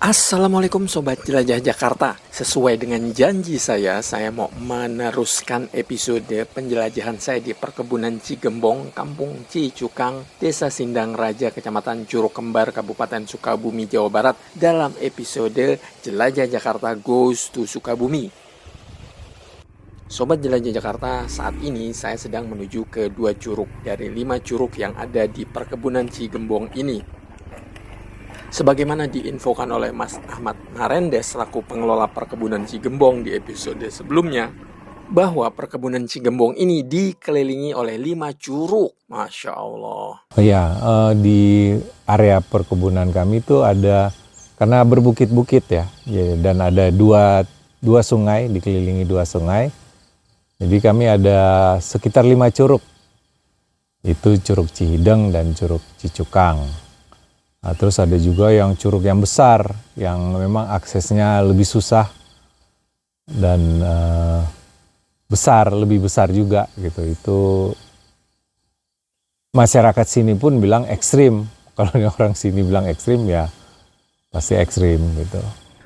Assalamualaikum Sobat Jelajah Jakarta. Sesuai dengan janji saya mau meneruskan episode penjelajahan saya di perkebunan Cigembong, Kampung Cicukang, Desa Sindang Raja, Kecamatan Curug Kembar, Kabupaten Sukabumi, Jawa Barat, dalam episode Jelajah Jakarta Goes to Sukabumi. Sobat Jelajah Jakarta, saat ini saya sedang menuju ke 2 curug dari 5 curug yang ada di perkebunan Cigembong ini. Sebagaimana diinfokan oleh Mas Ahmad Narendes selaku pengelola perkebunan Cigembong di episode sebelumnya, bahwa perkebunan Cigembong ini dikelilingi oleh 5 curug. Masya Allah. Oh ya, di area perkebunan kami itu ada, karena berbukit-bukit ya, dan ada dua sungai, dikelilingi 2 sungai. Jadi kami ada sekitar 5 curug. Itu Curug Cihideng dan Curug Cicukang. Nah, terus ada juga yang curug yang besar, yang memang aksesnya lebih susah dan lebih besar juga gitu. Itu masyarakat sini pun bilang ekstrim. Kalau orang sini bilang ekstrim ya pasti ekstrim gitu.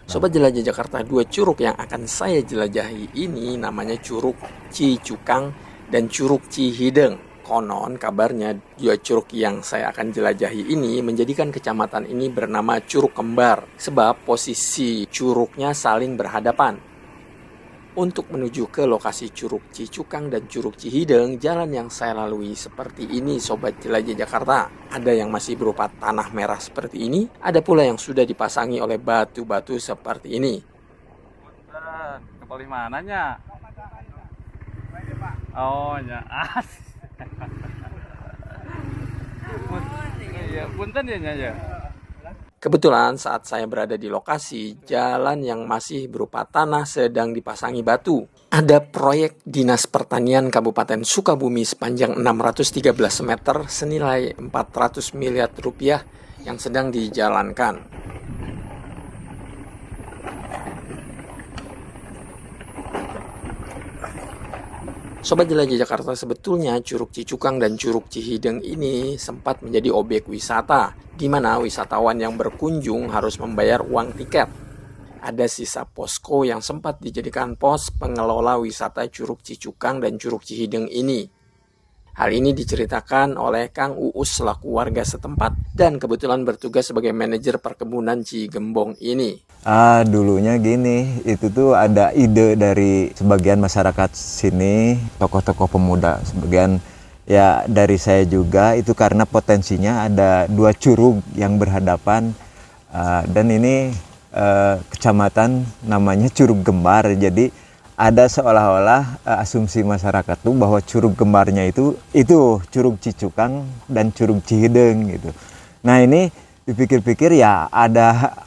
Sobat Jelajah Jakarta, 2 curug yang akan saya jelajahi ini namanya Curug Cicukang dan Curug Cihideng. Konon kabarnya 2 curug yang saya akan jelajahi ini menjadikan kecamatan ini bernama Curug Kembar, sebab posisi curugnya saling berhadapan. Untuk menuju ke lokasi Curug Cicukang dan Curug Cihideng, jalan yang saya lalui seperti ini Sobat Jelajah Jakarta. Ada yang masih berupa tanah merah seperti ini, ada pula yang sudah dipasangi oleh batu-batu seperti ini. Kepali mananya? Oh, ya. Punten ya. Kebetulan saat saya berada di lokasi, jalan yang masih berupa tanah sedang dipasangi batu. Ada proyek Dinas Pertanian Kabupaten Sukabumi sepanjang 613 meter senilai 400 miliar rupiah yang sedang dijalankan. Sobat Jelajah Jakarta, sebetulnya Curug Cicukang dan Curug Cihideng ini sempat menjadi objek wisata, di mana wisatawan yang berkunjung harus membayar uang tiket. Ada sisa posko yang sempat dijadikan pos pengelola wisata Curug Cicukang dan Curug Cihideng ini. Hal ini diceritakan oleh Kang Uus selaku warga setempat dan kebetulan bertugas sebagai manajer perkebunan Cigembong ini. Dulunya gini, itu tuh ada ide dari sebagian masyarakat sini, tokoh-tokoh pemuda, sebagian ya dari saya juga, itu karena potensinya ada 2 curug yang berhadapan, dan ini kecamatan namanya Curug Kembar, jadi ada seolah-olah asumsi masyarakat tuh bahwa curug kembarnya itu Curug Cicukang dan Curug Cihideng gitu. Nah ini dipikir-pikir ya ada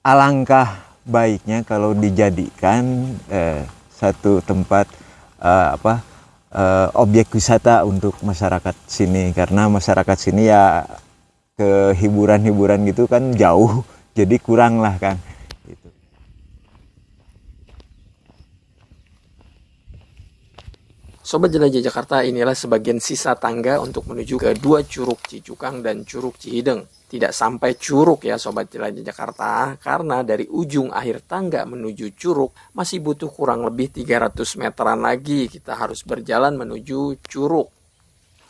alangkah baiknya kalau dijadikan satu tempat objek wisata untuk masyarakat sini, karena masyarakat sini ya ke hiburan-hiburan gitu kan jauh, jadi kurang lah kan. Gitu. Sobat Jelajah Jakarta, inilah sebagian sisa tangga untuk menuju ke 2 Curug Cicukang dan Curug Cihideng. Tidak sampai curug ya Sobat Jelajah Jakarta, karena dari ujung akhir tangga menuju curug masih butuh kurang lebih 300 meteran lagi. Kita harus berjalan menuju curug.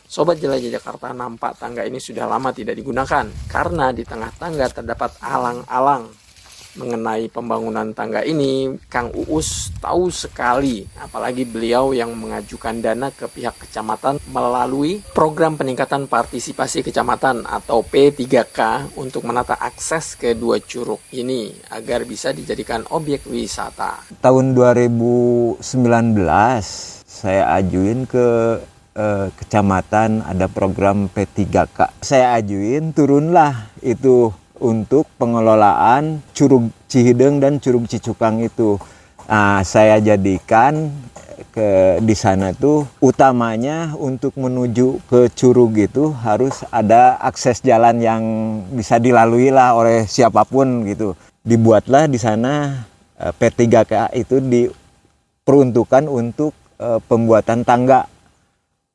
Sobat Jelajah Jakarta, nampak tangga ini sudah lama tidak digunakan, karena di tengah tangga terdapat alang-alang. Mengenai pembangunan tangga ini, Kang Uus tahu sekali, apalagi beliau yang mengajukan dana ke pihak kecamatan melalui program peningkatan partisipasi kecamatan atau P3K untuk menata akses ke 2 curug ini agar bisa dijadikan objek wisata. Tahun 2019 saya ajuin ke kecamatan, ada program P3K. Saya ajuin, turunlah itu untuk pengelolaan Curug Cihideng dan Curug Cicukang itu. Nah, saya jadikan di sana tuh utamanya untuk menuju ke curug itu harus ada akses jalan yang bisa dilalui lah oleh siapapun gitu. Dibuatlah di sana P3K itu diperuntukkan untuk pembuatan tangga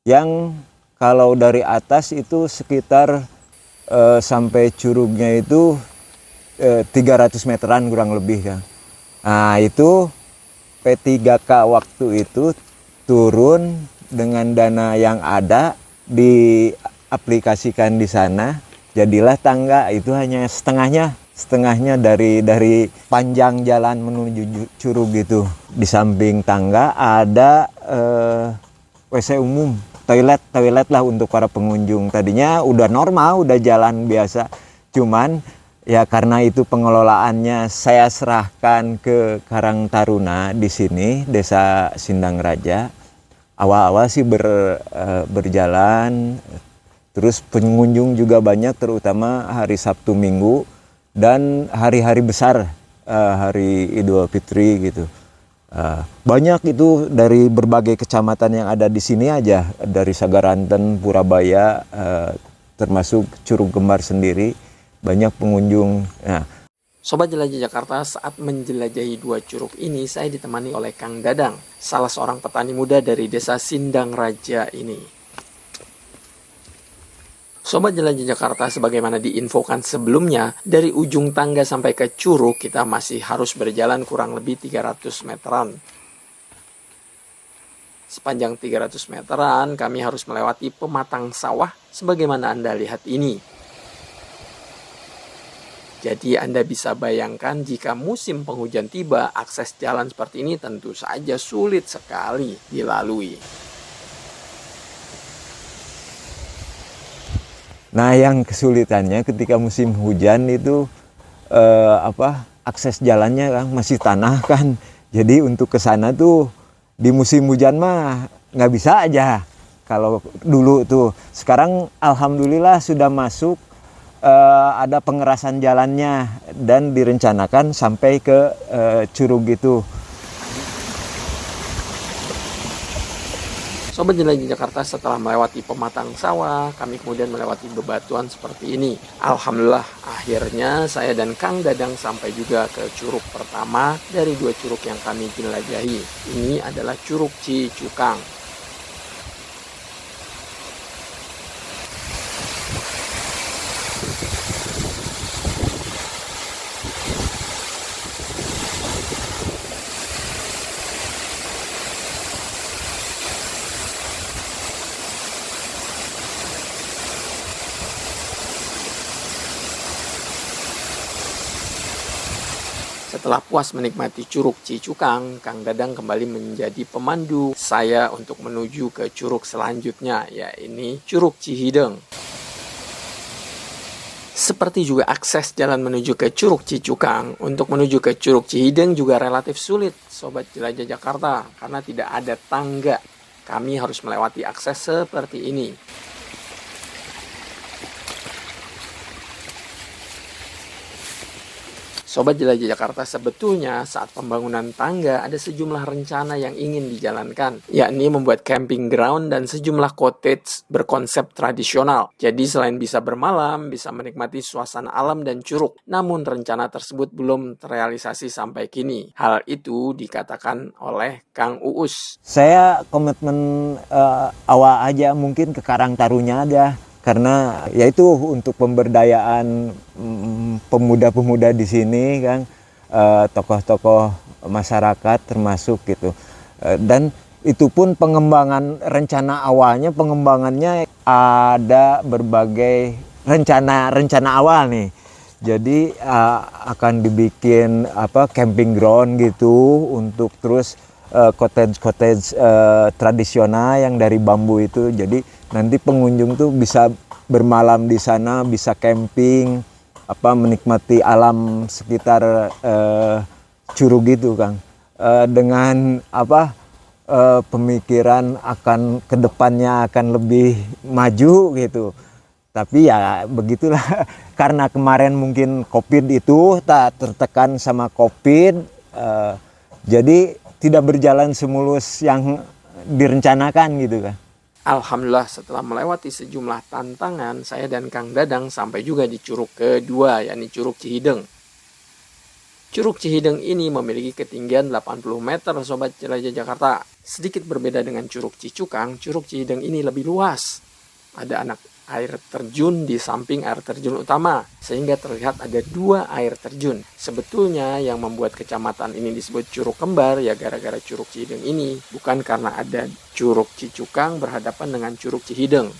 yang kalau dari atas itu sekitar sampai curugnya itu 300 meteran kurang lebih kan. Nah itu P3K waktu itu turun dengan dana yang ada, diaplikasikan di sana, jadilah tangga itu hanya setengahnya dari panjang jalan menuju Curug gitu. Di samping tangga ada WC umum, toilet lah untuk para pengunjung. Tadinya udah normal, udah jalan biasa, cuman ya karena itu pengelolaannya saya serahkan ke Karang Taruna di sini, Desa Sindang Raja. Awal-awal sih berjalan, terus pengunjung juga banyak, terutama hari Sabtu Minggu dan hari-hari besar, hari Idul Fitri gitu. Banyak itu dari berbagai kecamatan yang ada di sini aja, dari Sagaranten, Purabaya, termasuk Curug Gembar sendiri. Banyak pengunjung. Nah, Sobat Jelajah Jakarta, saat menjelajahi dua curug ini, saya ditemani oleh Kang Dadang, salah seorang petani muda dari Desa Sindang Raja ini. Sobat Jelajah Jakarta, sebagaimana diinfokan sebelumnya, dari ujung tangga sampai ke curug kita masih harus berjalan kurang lebih 300 meteran. Sepanjang 300 meteran, kami harus melewati pematang sawah sebagaimana Anda lihat ini. Jadi Anda bisa bayangkan jika musim penghujan tiba, akses jalan seperti ini tentu saja sulit sekali dilalui. nah yang kesulitannya ketika musim hujan itu akses jalannya kan masih tanah kan. Jadi untuk ke sana tuh di musim hujan mah nggak bisa aja. Kalau dulu tuh, sekarang alhamdulillah sudah masuk. Ada pengerasan jalannya dan direncanakan sampai ke Curug itu. Sobat Jelajah Jakarta, setelah melewati pematang sawah, kami kemudian melewati bebatuan seperti ini. Alhamdulillah, akhirnya saya dan Kang Dadang sampai juga ke curug pertama dari dua curug yang kami jelajahi. Ini adalah Curug Cicukang. Setelah puas menikmati Curug Cicukang, Kang Dadang kembali menjadi pemandu saya untuk menuju ke curug selanjutnya, yaitu Curug Cihideng. Seperti juga akses jalan menuju ke Curug Cicukang, untuk menuju ke Curug Cihideng juga relatif sulit, Sobat Jelajah Jakarta, karena tidak ada tangga. Kami harus melewati akses seperti ini. Sobat Jelajah Jakarta, sebetulnya saat pembangunan tangga ada sejumlah rencana yang ingin dijalankan, yakni membuat camping ground dan sejumlah cottage berkonsep tradisional. Jadi selain bisa bermalam, bisa menikmati suasana alam dan curug. Namun rencana tersebut belum terrealisasi sampai kini. Hal itu dikatakan oleh Kang Uus. Saya komitmen awal aja mungkin ke Karang Tarunya ada. Karena yaitu untuk pemberdayaan pemuda-pemuda di sini kan, tokoh-tokoh masyarakat termasuk gitu. Dan itu pun pengembangan rencana awalnya, pengembangannya ada berbagai rencana awal nih. Jadi akan dibikin camping ground gitu untuk terus cottage tradisional yang dari bambu itu. Jadi nanti pengunjung tuh bisa bermalam di sana, bisa camping, menikmati alam sekitar curug gitu, Kang. Dengan pemikiran akan kedepannya akan lebih maju gitu. Tapi ya begitulah, karena kemarin mungkin COVID itu tak tertekan sama COVID, jadi tidak berjalan semulus yang direncanakan gitu kan. Alhamdulillah, setelah melewati sejumlah tantangan, saya dan Kang Dadang sampai juga di curug kedua, yakni Curug Cihideng. Curug Cihideng ini memiliki ketinggian 80 meter, Sobat Jelajah Jakarta. Sedikit berbeda dengan Curug Cicukang, Curug Cihideng ini lebih luas. Ada air terjun di samping air terjun utama, sehingga terlihat ada 2 air terjun. Sebetulnya yang membuat kecamatan ini disebut Curug Kembar ya gara-gara Curug Cihideng ini, bukan karena ada Curug Cicukang berhadapan dengan Curug Cihideng.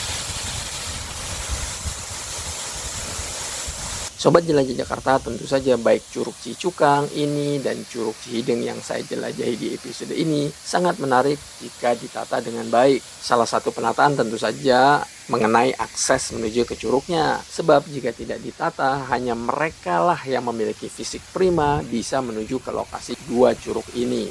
Sobat Jelajah Jakarta, tentu saja baik Curug Cicukang ini dan Curug Cihideng yang saya jelajahi di episode ini sangat menarik jika ditata dengan baik. Salah satu penataan tentu saja mengenai akses menuju ke curugnya. Sebab jika tidak ditata, hanya merekalah yang memiliki fisik prima bisa menuju ke lokasi 2 curug ini.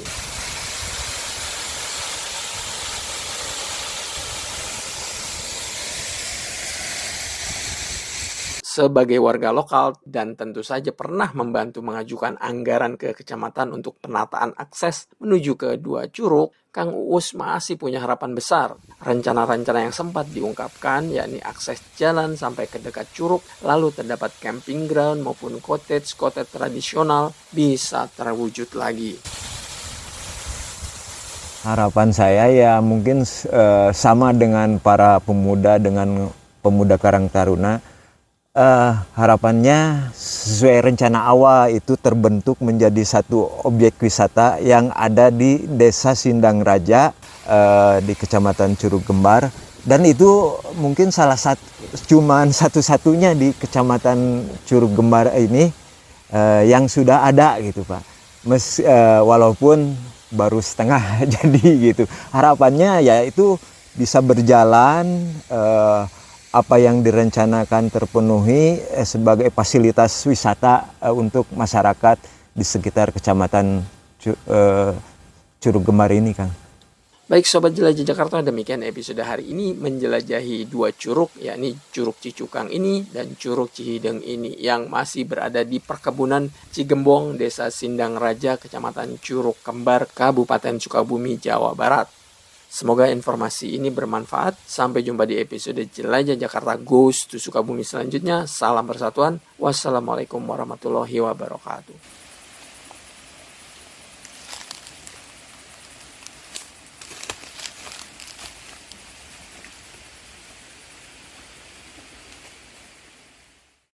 Sebagai warga lokal dan tentu saja pernah membantu mengajukan anggaran ke kecamatan untuk penataan akses menuju ke 2 curug, Kang Uus masih punya harapan besar. Rencana-rencana yang sempat diungkapkan, yakni akses jalan sampai ke dekat curug, lalu terdapat camping ground maupun cottage tradisional bisa terwujud lagi. Harapan saya ya mungkin sama dengan para pemuda, dengan pemuda Karang Taruna. Harapannya sesuai rencana awal itu terbentuk menjadi satu objek wisata yang ada di Desa Sindang Raja di Kecamatan Curug Kembar, dan itu mungkin cuman satu-satunya di Kecamatan Curug Kembar ini yang sudah ada gitu Pak. Walaupun baru setengah jadi gitu. Harapannya ya itu bisa berjalan, apa yang direncanakan terpenuhi sebagai fasilitas wisata untuk masyarakat di sekitar Kecamatan Curug Kembar ini, Kang. Baik Sobat Jelajah Jakarta, demikian episode hari ini menjelajahi 2 curug, yakni Curug Cicukang ini dan Curug Cihideng ini yang masih berada di perkebunan Cigembong, Desa Sindang Raja, Kecamatan Curug Kembar, Kabupaten Sukabumi, Jawa Barat. Semoga informasi ini bermanfaat. Sampai jumpa di episode Jelajah Jakarta Goes to Sukabumi selanjutnya. Salam persatuan. Wassalamualaikum warahmatullahi wabarakatuh.